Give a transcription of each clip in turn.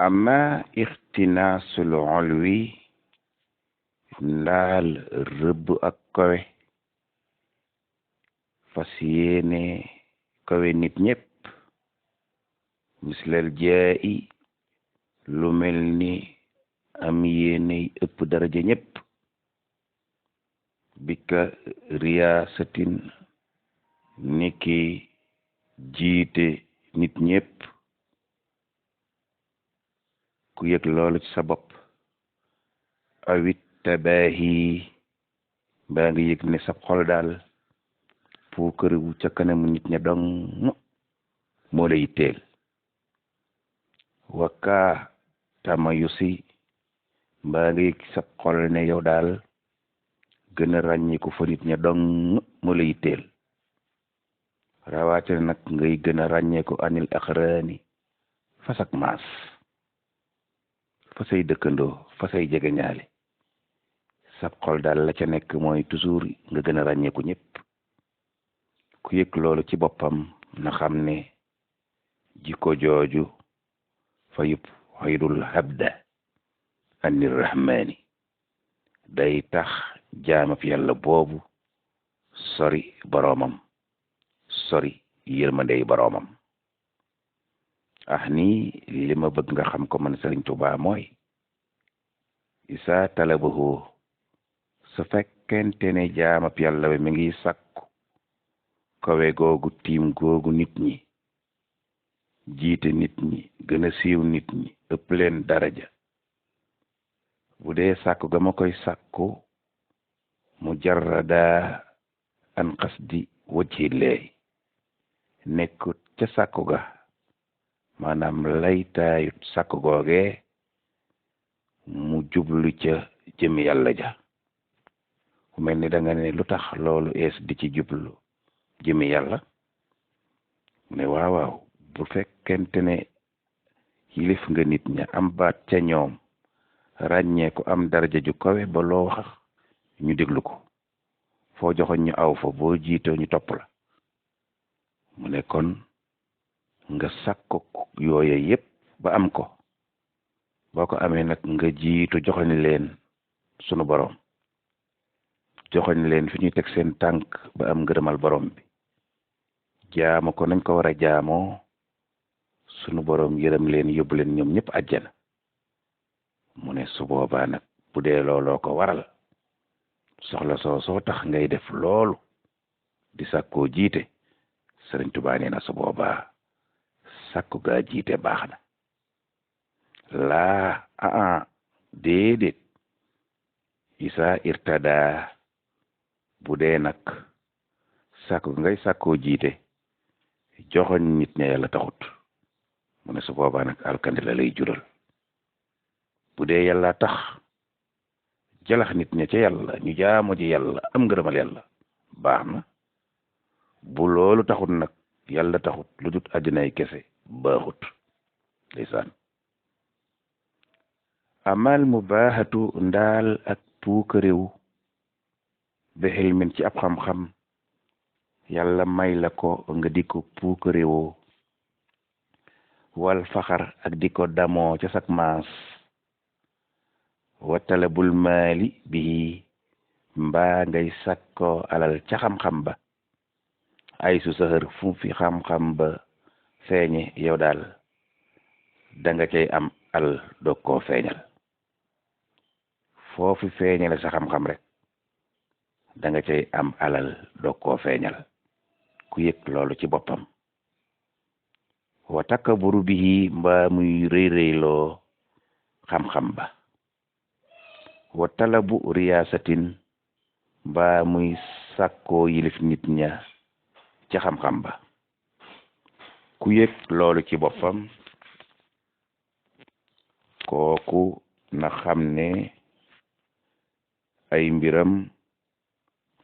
amma ixtinaasul ulwi ndaal rëbb ak kowe fas yéene kowe nit ñépp mislal jaa'i lu mel ni am yéene ëpp daraja ñépp bika riyaasatin niki jiite nit ñépp ku yëg loolu ci sa bopp awit tabaahi baa ngi yëg ne sa xol daal pour këriwu ca kanamu nit ña dong moo lay teel wakkaa tama yusi mbaa ngi yëg sa xol ne yow daal gën a ràññiku fa nit ña dong moo lay teel rawaate nag ngay gën a ràññeeku anil axraani fasak maas fa say dëkkandoo fa say jegeñaale sab xol daal la ca nekk mooy toujours nga gën a ràññeeku ñëpp ku yëg loolu ci boppam na xam ne jikko jooju fa yub xayrul habda anir rahmaani day tax jaamab yàlla boobu sori boroomam sori yërmandey boroomam nii li ma bëgg nga xam ko man Sëriñ Tuubaa mooy isa talabahu su fekkente ne jaamab yàlla bi mi ngi sàkku kawe googu tiim googu nit ñi jiite nit ñi gën a siiw nit ñi ëpp leen daraja bu dee sàkku ga ma koy sàkku mu jarrada an qasdi wajhi llahi nekkut ca sàkku ga maanaam laytaayut sàkku googe mu jublu ca jëmi yàlla ja ku mel ni da nga ne lu tax loolu ees di ci jublu jëmi yàlla ne waaw bu fekkente ne yilif nga nit ña am baat ca ñoom ràññee ko am daraja ju kawe ba loo wax ñu déglu ko foo joxoñ ñu aw fa boo jiitoo ñu topp la mu ne kon nga sàkko yooye yépp ba am ko boo ko amee nag nga jiitu joxoñ leen sunu borom joxoñ leen fi ñuy teg seen tànk ba am ngërëmal borom bi jaamu ko nañ ko war a jaamoo sunu borom yërëm leen yóbbu leen ñoom ñëpp àjjana mu ne su boobaa nag bu dee looloo ko waral soxla soo tax ngay def loolu di sàkkoo jiite Sëriñ Tuubaa nee na su boobaa sàkku gaa jiite baax na laa déedéet isa irtada bu dee nag sàkku ngay sàkkoo jiite joxoñ nit ña yàlla taxut mu ne su boobaa nag alkandi la lay jural bu dee yàlla tax jalax nit ña ca yàlla ñu jaamu ji yàlla am ngërëmal yàlla baax na bu loolu taxut nag yàlla taxut lu dut àddinaay kese baaxut ndeysaan amal mubaaxatu ndaal ak puukaréew bi xilmin ci ab xam-xam yàlla may la ko nga di ko puukaréewoo wal faxar ak di ko damoo ca sak maas wa talabul maali bi mbaa ngay sakko alal ca xam-xam ba ay su saxër fu fi xam-xam ba feeñe yow daal danga cay am al doog koo feeñal foofu feeñale sa xam-xam rek danga cay am alal doog koo feeñal ku yëg loolu ci boppam wa takaburu bihi mbaa muy rëy-rëyloo xam-xam ba wa talabu riyaasatin mbaa muy sàkkoo yilif nit ña ca xam-xam ba ku yëg loolu ci boppam kooku na xam ne ay mbiram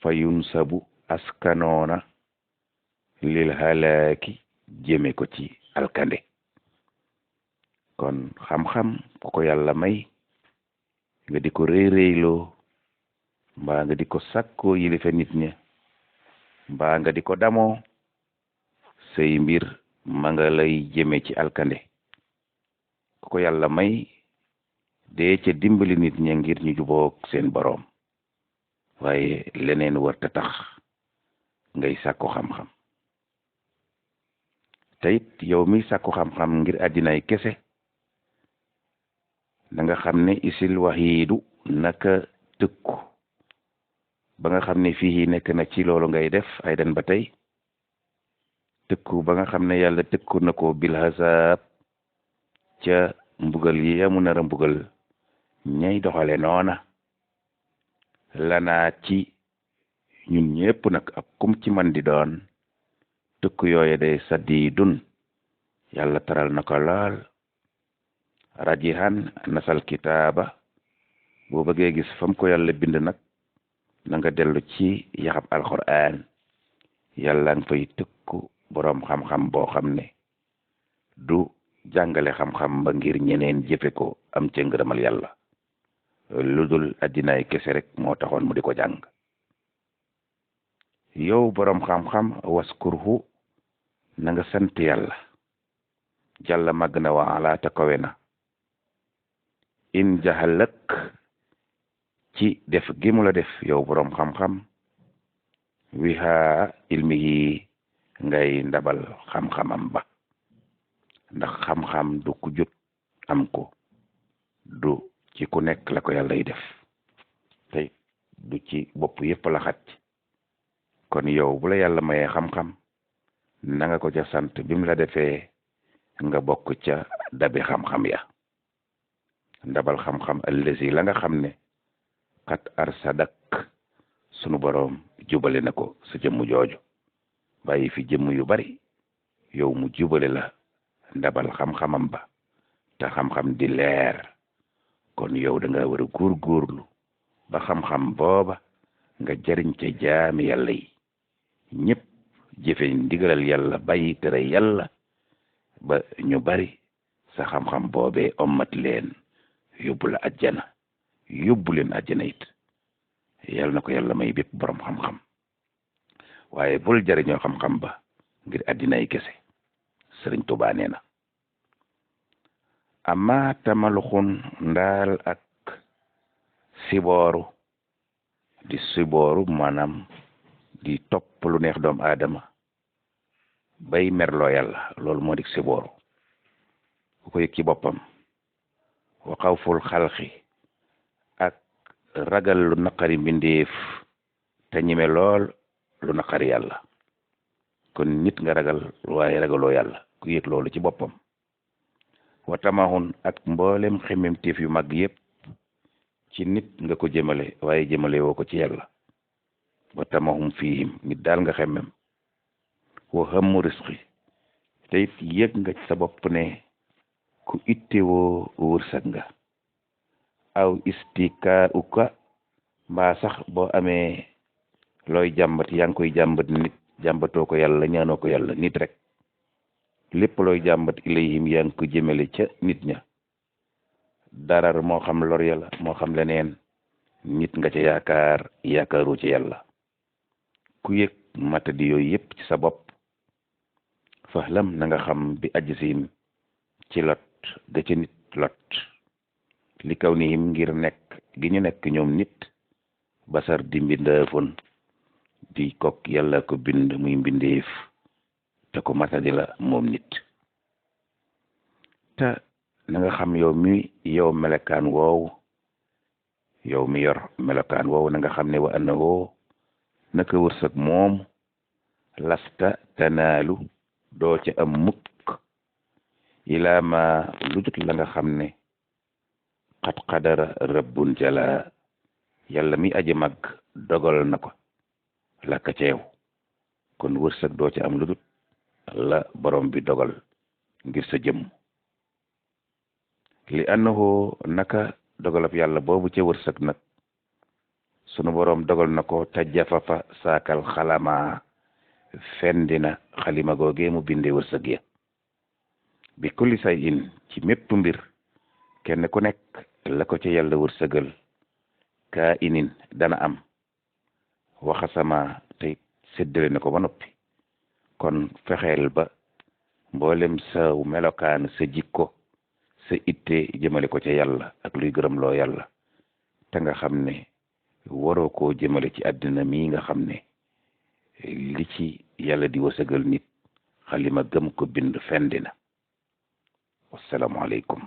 fayun sabu askanoona lil halaaki jëme ko ci alkande kon xam-xam ku ko yàlla may nga di ko réy-réyloo mbaa nga di ko sàkkoo yilife nit ña mbaa nga di ko damoo say mbir ma nga lay jëme ci alkande ku ko yàlla may dee ca dimbali nit ña ngir ñu jubóog seen boroom waaye leneen warta tax ngay sàkku xam-xam te it yow mi sàkku xam-xam ngir àddinaay kese da nga xam ne isil waxiidu naka tëkku ba nga xam ne fii nekk na ci loolu ngay def ay den ba tey tëkku ba nga xam ne yàlla tëkku na ko bil hasaab ca mbugal yi amu nar a mbugal ñay doxale noona lanaa ci ñun ñëpp nag ak kum ci man di doon tëkku yooye day sadidun yàlla taral na ko lool rajihan nasal kitaaba boo bëggee gis fam ko yàlla bind nag na nga dellu ci yaxab alquran yàlla nga fay tëkku boroom xam-xam boo xam ne du jàngale xam-xam ba ngir ñeneen jëfe ko am ca ngërëmal yàlla lu dul addinaay kese rek moo taxoon mu di ko jàng yow boroom xam-xam waskurhu na nga sant yàlla jàlla màgg na wa ala ta kawe na in jaxalak ci def gi mu la def yow boroom xam-xam wiha ilmi yi ngay ndabal xam-xamam ba ndax xam-xam du ku jot am ko du ci ku nekk la ko yàlla yi def tey du ci bopp yépp la xaj kon yow bu la yàlla mayee xam-xam na nga ko ca sant bi mu la defee nga bokk ca dabi xam-xam ya ndabal xam-xam allazi la nga xam ne xat arsadak sunu boroom jubale na ko sa jëmm jooju bàyyi fi jëmm yu bari yow mu jubale la ndabal xam-xamam ba te xam-xam di leer kon yow da nga war a góorgóorlu ba xam-xam booba nga jariñ ca jaami yàlla yi ñëpp jëfe ndigalal yàlla bàyyi tere yàlla ba ñu bari sa xam-xam boobee ommat leen yóbbu la ajjana yóbbu leen ajjana it yàlla na ko yàlla may bépp borom xam-xam waaye bul jariñoo xam-xam ba ngir àddina yi kese sëriñ Tuubaa nee na ama tamaluxun ndaal ak sibooru di sibooru maanaam di topp lu neex doomu aadama bay merloo yàlla loolu moo di sibooru ku ko yëg ci boppam wa xawful xalqi ak ragal lu naqari mbindeef te ñime lool lu naqari yàlla kon nit nga ragal waaye ragaloo yàlla ku yëg loolu ci boppam wa tamahun ak mboolem xemem téef yu mag yépp ci nit nga ko jëmale waaye jëmale woo ko ci yàlla wa tamahum fiihim nit daal nga xemem wa hammu risqi te it yëg nga ci sa bopp ne ku ittewoo wërsëg nga aw istika uka mbaa sax boo amee looy jàmbat yaa ngi koy jàmbat nit jàmbatoo ko yàlla ñaanoo ko yàlla nit rek lépp looy jàmbat ilayhim yaa ngi ko jëmale ca nit ña darar moo xam lor yàlla moo xam leneen nit nga ca yaakaaru ci yàlla ku yëg matadi yooyu yëpp ci sa bopp fahlam na nga xam bi ajsim ci lot ga ca nit lot li kaw nihim ngir nekk gi ñu nekk ñoom nit basar di mbindeefoon di kok yàlla ko bind muy mbindeef te ko matadi la moom nit te na nga xam yow melokaan woowu yow mi yor melokaan woowu na nga xam ne wa annahu naka wërsëg moom lasta tanaalu doo ca am mukk ilaa ma lu jot la nga xam ne xat xadara rabbun jala yàlla mi aji mag dogal na ko la ka ceew kon wërsëg doo ca am lu dut la borom bi dogal ngir sa jëmm li annahu naka dogalab yàlla boobu ca wërsëg nag sunu borom dogal na ko tajafafa saakal xalama fendina xalima googee mu bindee wërsëg ya bi kulli say in ci mépp mbir kenn ku nekk la ko ca yàlla wërsëgal kaa inin dana am waxasama tey séddale na ko ba noppi kon fexeel ba mboolem sa melokaan sa jikko sa itte jëmale ko ca yàlla ak luy gërëm loo yàlla te nga xam ne waroo koo jëmale ci àddina mii nga xam ne li ci yàlla di wasagal nit xalima gëm ko bind fendi na wassalaamu aleykum